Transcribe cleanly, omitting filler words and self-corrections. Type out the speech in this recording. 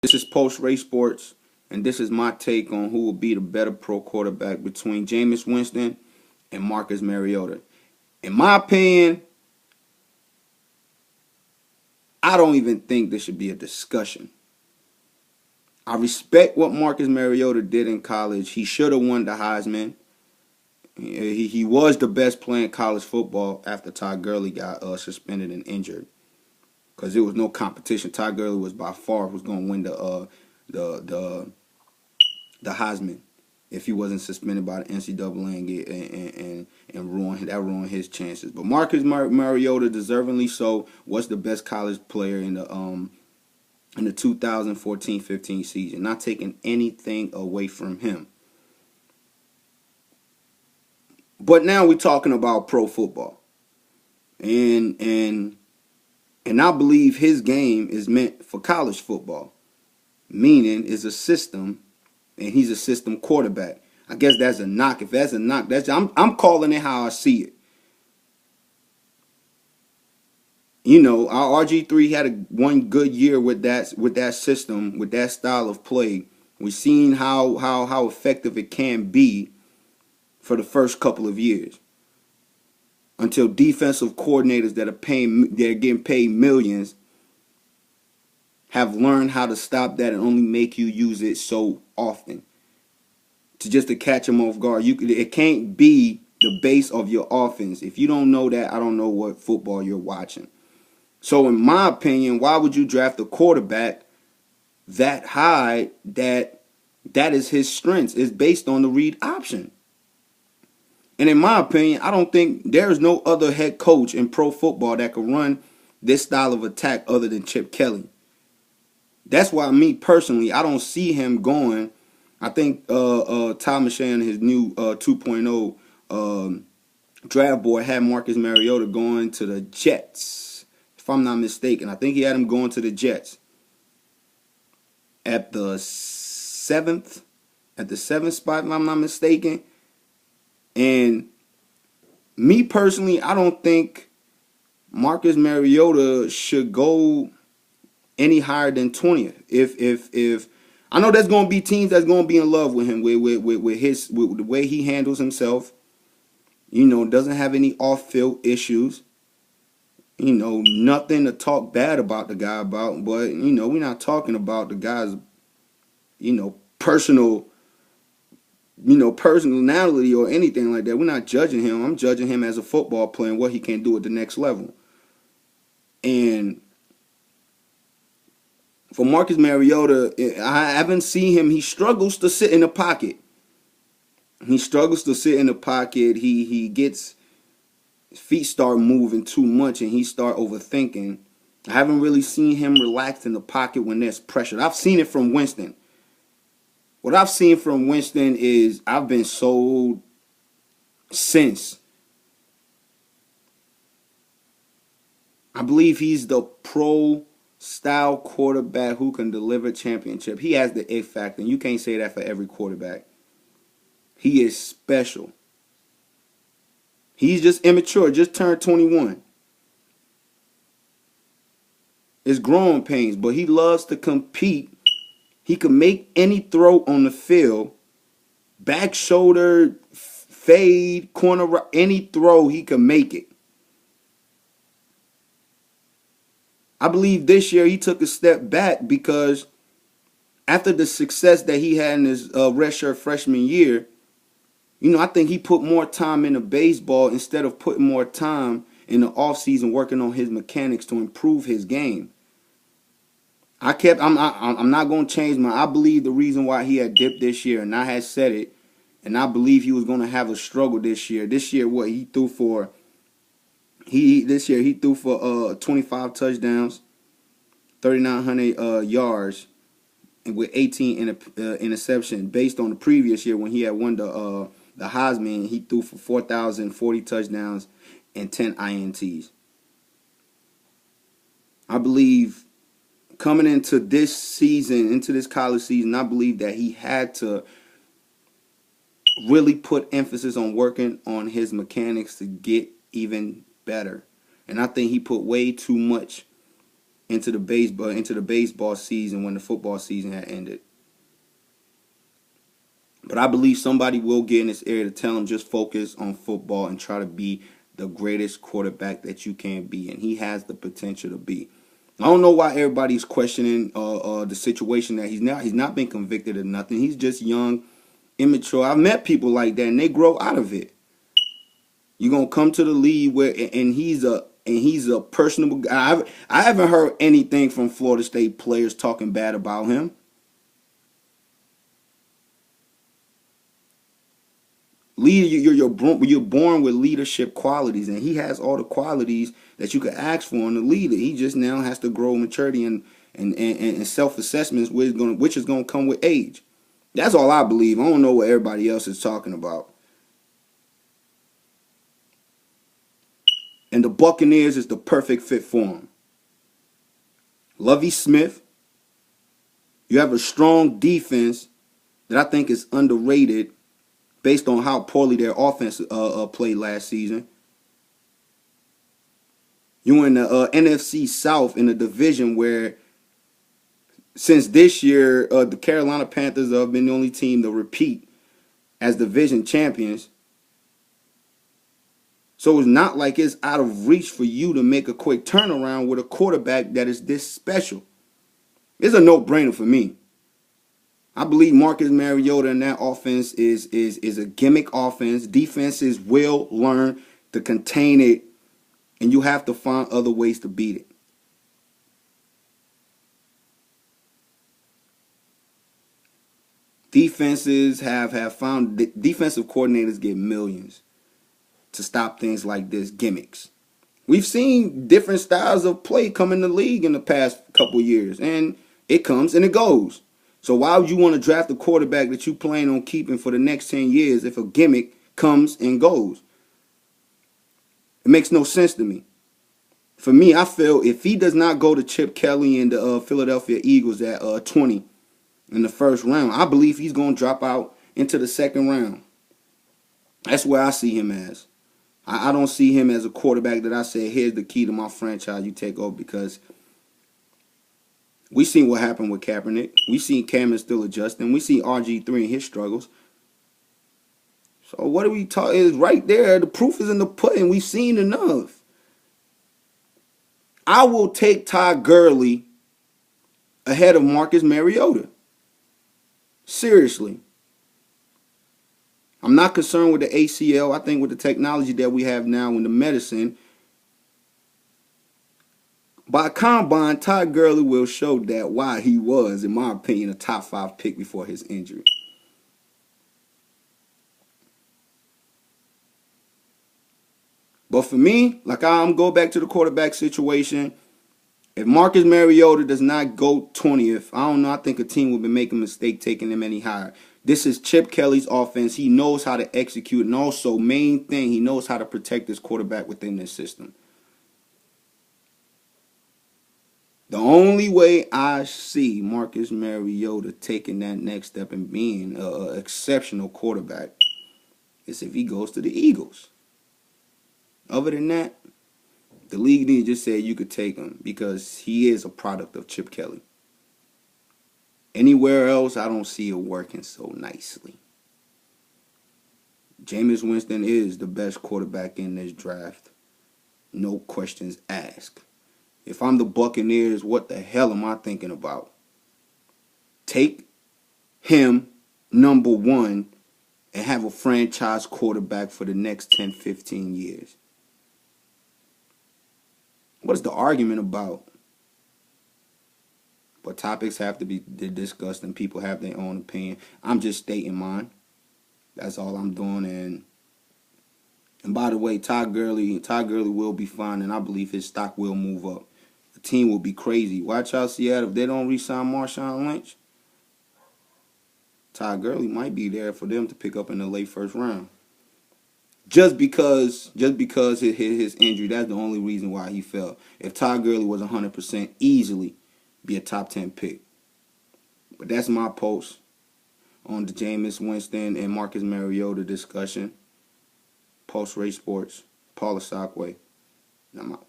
This is post-race sports, and this is my take on who will be the better pro quarterback between Jameis Winston and Marcus Mariota. In my opinion, I don't even think this should be a discussion. I respect what Marcus Mariota did in college. He should have won the Heisman. He was the best player in college football after Todd Gurley got suspended and injured, because there was no competition. Todd Gurley was by far was going to win the Heisman if he wasn't suspended by the NCAA and ruined his chances. But Marcus Mariota, deservingly so, was the best college player in the 2014-15 season. Not taking anything away from him. But now we're talking about pro football, and I believe his game is meant for college football, meaning is a system, and he's a system quarterback. I guess that's a knock. If that's a knock, I'm calling it how I see it. You know, our RG3 had one good year with that system, with that style of play. We've seen how effective it can be for the first couple of years, until defensive coordinators that are getting paid millions have learned how to stop that and only make you use it so often to catch them off guard. It can't be the base of your offense. If you don't know that, I don't know what football you're watching. So in my opinion, why would you draft a quarterback that high that is his strengths? Is based on the read option. And in my opinion, I don't think there's no other head coach in pro football that can run this style of attack other than Chip Kelly. That's why, me personally, I don't see him going. I think Tom McShay, his new 2.0 draft board, had Marcus Mariota going to the Jets, if I'm not mistaken. I think he had him going to the Jets at the seventh spot, if I'm not mistaken. And me personally, I don't think Marcus Mariota should go any higher than 20th. If I know there's gonna be teams that's gonna be in love with him with the way he handles himself. You know, doesn't have any off-field issues. You know, nothing to talk bad about the guy about. But you know, we're not talking about the guy's personality or anything like that. We're not judging him. I'm judging him as a football player and what he can do at the next level. And for Marcus Mariota, I haven't seen him. He struggles to sit in the pocket. He gets his feet start moving too much and he start overthinking. I haven't really seen him relax in the pocket when there's pressure. I've seen it from Winston. What I've seen from Winston is I've been sold since. I believe he's the pro-style quarterback who can deliver championship. He has the it factor, and you can't say that for every quarterback. He is special. He's just immature, just turned 21. It's growing pains, but he loves to compete. He can make any throw on the field, back shoulder, fade, corner, any throw, he can make it. I believe this year he took a step back because after the success that he had in his redshirt freshman year, you know, I think he put more time into baseball instead of putting more time in the offseason working on his mechanics to improve his game. I'm not going to change I believe the reason why he had dipped this year, and I had said it, and I believe he was going to have a struggle this year. This year, what he threw for, he threw for 25 touchdowns, 3,900 yards, and with 18 interceptions. Based on the previous year when he had won the Heisman, he threw for 4,040 touchdowns and 10 INTs. I believe coming into this season, into this college season, I believe that he had to really put emphasis on working on his mechanics to get even better. And I think he put way too much into the baseball season when the football season had ended. But I believe somebody will get in this area to tell him just focus on football and try to be the greatest quarterback that you can be, and he has the potential to be. I don't know why everybody's questioning the situation that he's not been convicted of nothing. He's just young, immature. I've met people like that, and they grow out of it. You're gonna come to the league where, and he's a personable guy. I haven't heard anything from Florida State players talking bad about him. You're born with leadership qualities, and he has all the qualities that you could ask for in a leader. He just now has to grow maturity and self assessments, which is gonna come with age. That's all I believe. I don't know what everybody else is talking about. And the Buccaneers is the perfect fit for him. Lovie Smith. You have a strong defense that I think is underrated based on how poorly their offense played last season. You're in the NFC South in a division where, since this year, the Carolina Panthers have been the only team to repeat as division champions. So it's not like it's out of reach for you to make a quick turnaround with a quarterback that is this special. It's a no-brainer for me. I believe Marcus Mariota and that offense is a gimmick offense. Defenses will learn to contain it, and you have to find other ways to beat it. Defenses have found defensive coordinators get millions to stop things like this, gimmicks. We've seen different styles of play come in the league in the past couple years, and it comes and it goes. So why would you want to draft a quarterback that you plan on keeping for the next 10 years if a gimmick comes and goes? It makes no sense to me. For me, I feel if he does not go to Chip Kelly and the Philadelphia Eagles at 20 in the first round, I believe he's going to drop out into the second round. That's where I see him as. I don't see him as a quarterback that I say, here's the key to my franchise, you take over, because we seen what happened with Kaepernick. We seen Cam still adjusting. We seen RG3 and his struggles. So what are we talking? Is right there. The proof is in the pudding. We've seen enough. I will take Todd Gurley ahead of Marcus Mariota. Seriously. I'm not concerned with the ACL. I think with the technology that we have now in the medicine, by combine, Todd Gurley will show that why he was, in my opinion, a top 5 pick before his injury. But for me, like I'm go back to the quarterback situation. If Marcus Mariota does not go 20th, I don't know. I think a team will be making a mistake taking him any higher. This is Chip Kelly's offense. He knows how to execute, and also, main thing, he knows how to protect his quarterback within this system. The only way I see Marcus Mariota taking that next step and being an exceptional quarterback is if he goes to the Eagles. Other than that, the league need to just say you could take him because he is a product of Chip Kelly. Anywhere else, I don't see it working so nicely. Jameis Winston is the best quarterback in this draft. No questions asked. If I'm the Buccaneers, what the hell am I thinking about? Take him, number one, and have a franchise quarterback for the next 10, 15 years. What is the argument about? But topics have to be discussed and people have their own opinion. I'm just stating mine. That's all I'm doing. And by the way, Todd Gurley will be fine, and I believe his stock will move up. The team will be crazy. Watch out, Seattle. If they don't re-sign Marshawn Lynch, Todd Gurley might be there for them to pick up in the late first round. Just because his injury, that's the only reason why he fell. If Todd Gurley was 100%, easily be a top 10 pick. But that's my post on the Jameis Winston and Marcus Mariota discussion. Post Race Sports, Paula Sockway. I'm out.